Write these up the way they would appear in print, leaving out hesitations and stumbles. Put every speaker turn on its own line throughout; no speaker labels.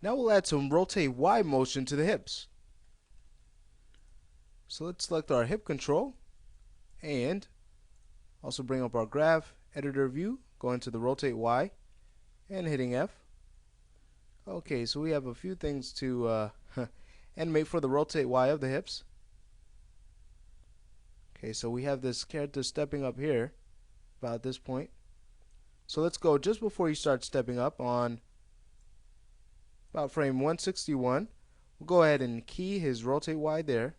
Now we'll add some rotate Y motion to the hips. So let's select our hip control and also bring up our graph editor view, go into the rotate Y and hitting F. Okay, so we have a few things to animate for the rotate Y of the hips. Okay, so we have this character stepping up here about this point. So let's go just before you start stepping up on about frame 161. We'll go ahead and key his rotate Y there.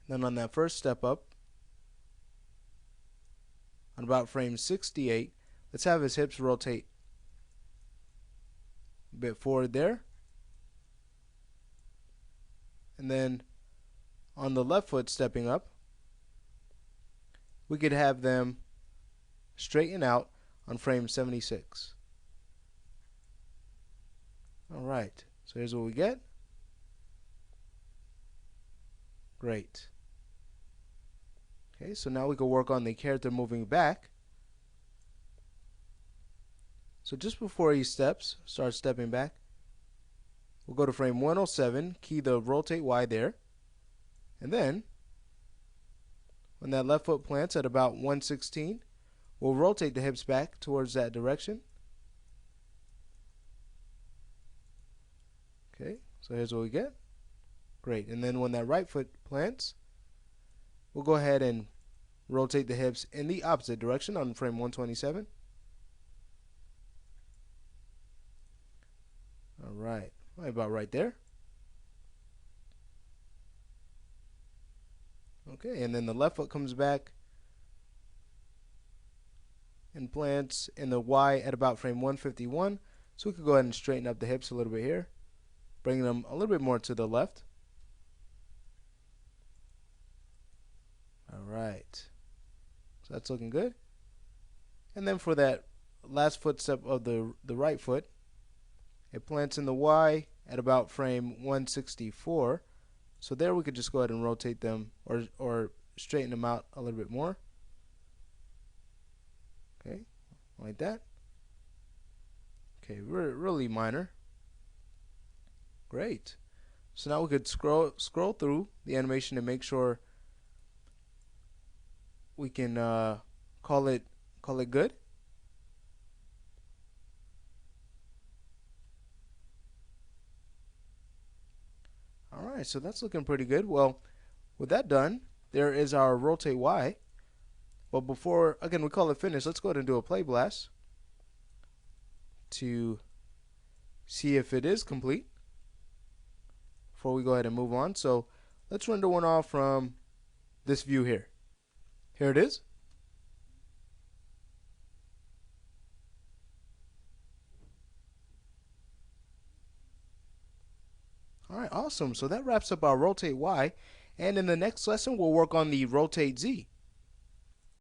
Then on that first step up, on about frame 68, let's have his hips rotate a bit forward there. And then on the left foot stepping up, we could have them straighten out on frame 76. Alright, so here's what we get. Great. Okay, so now we can work on the character moving back. So just before he starts stepping back, we'll go to frame 107, key the rotate Y there, and then when that left foot plants at about 116, we'll rotate the hips back towards that direction. Okay, so here's what we get. Great, and then when that right foot plants, we'll go ahead and rotate the hips in the opposite direction on frame 127. Alright, about right there. Okay, and then the left foot comes back and plants in the Y at about frame 151. So we could go ahead and straighten up the hips a little bit here, bring them a little bit more to the left. Alright, so that's looking good. And then for that last footstep of the right foot, it plants in the Y at about frame 164. So there we could just go ahead and rotate them or straighten them out a little bit more. Okay, like that. Okay, really minor. Great. So now we could scroll through the animation and make sure we can call it good. Alright, so that's looking pretty good. Well, with that done, there is our rotate Y. But before, again, we call it finished, let's go ahead and do a play blast to see if it is complete before we go ahead and move on. So let's render one off from this view here. Here it is. Alright, awesome. So that wraps up our rotate Y. And in the next lesson, we'll work on the rotate Z.